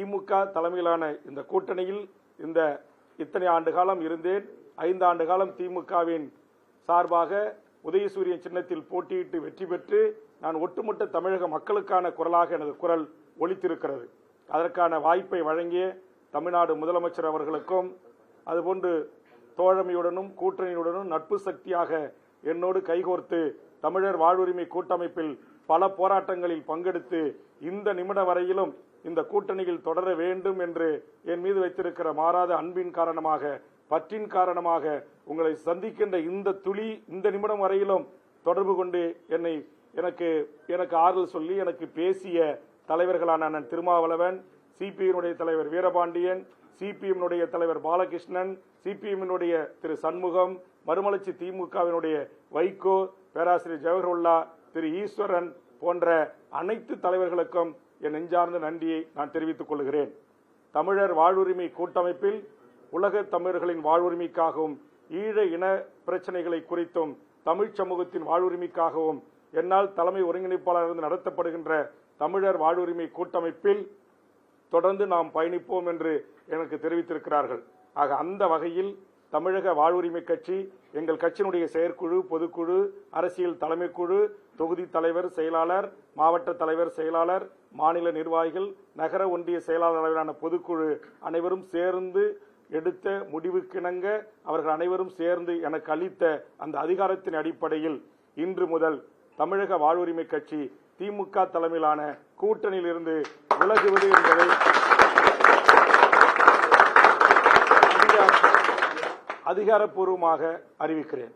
திமுக தலைமையிலான இந்த கூட்டணியில் இத்தனை ஆண்டு காலம் இருந்தேன். 5 ஆண்டு காலம் திமுகவின் சார்பாக உதயசூரியன் சின்னத்தில் போட்டியிட்டு வெற்றி பெற்று நான் ஒட்டுமொத்த தமிழக மக்களுக்கான குரலாக எனது குரல் ஒலித்திருக்கிறது. அதற்கான வாய்ப்பை வழங்கிய தமிழ்நாடு முதலமைச்சர் அவர்களுக்கும், அதுபோன்று தோழமையுடனும் கூட்டணியுடனும் நட்பு சக்தியாக என்னோடு கைகோர்த்து தமிழர் வாழ்வுரிமை கூட்டமைப்பில் பல போராட்டங்களில் பங்கெடுத்து இந்த நிமிடம் வரையிலும் இந்த கூட்டணியில் தொடர வேண்டும் என்று என் மீது வைத்திருக்கிற மாறாத அன்பின் காரணமாக, பற்றின் காரணமாக உங்களை சந்திக்கின்ற இந்த நிமிடம் வரையிலும் தொடர்பு கொண்டு எனக்கு ஆறுதல் சொல்லி எனக்கு பேசிய தலைவர்களான அண்ணன் திருமாவளவன், சிபிஎம்னுடைய தலைவர் வீரபாண்டியன், சிபிஎம்னுடைய தலைவர் பாலகிருஷ்ணன், சிபிஎம்னுடைய திரு சண்முகம், மறுமலர்ச்சி திமுகவினுடைய வைகோ, பேராசிரியர் ஜவஹர்லா, திரு ஈஸ்வரன் போன்ற அனைத்து தலைவர்களுக்கும் என் நெஞ்சார்ந்த நன்றியை நான் தெரிவித்துக் கொள்கிறேன். தமிழர் வாழ்வுரிமை கூட்டமைப்பில் உலக தமிழர்களின் வாழ்வுரிமைக்காகவும், ஈழ இன பிரச்சனைகளை குறித்தும், தமிழ் சமூகத்தின் வாழ்வுரிமைக்காகவும் என்னால் தலைமை ஒருங்கிணைப்பாளர் நடத்தப்படுகின்ற தமிழர் வாழ்வுரிமை கூட்டமைப்பில் தொடர்ந்து நாம் பயணிப்போம் என்று எனக்கு தெரிவித்திருக்கிறார்கள். ஆக அந்த வகையில் தமிழக வாழ்வுரிமை கட்சி, எங்கள் கட்சியினுடைய செயற்குழு, பொதுக்குழு, அரசியல் தலைமைக்குழு, தொகுதி தலைவர், செயலாளர், மாவட்ட தலைவர், செயலாளர், மாநில நிர்வாகிகள், நகர ஒன்றிய செயலாளர் அளவிலான பொதுக்குழு அனைவரும் சேர்ந்து எடுத்த முடிவுக்கிணங்க அவர்கள் அனைவரும் சேர்ந்து எனக்கு அளித்த அந்த அதிகாரத்தின் அடிப்படையில் இன்று முதல் தமிழக வாழ்வுரிமை கட்சி திமுக தலைமையிலான கூட்டணியில் இருந்து விலகுவது என்பதை அதிகாரப்பூர்வமாக அறிவிக்கிறேன்.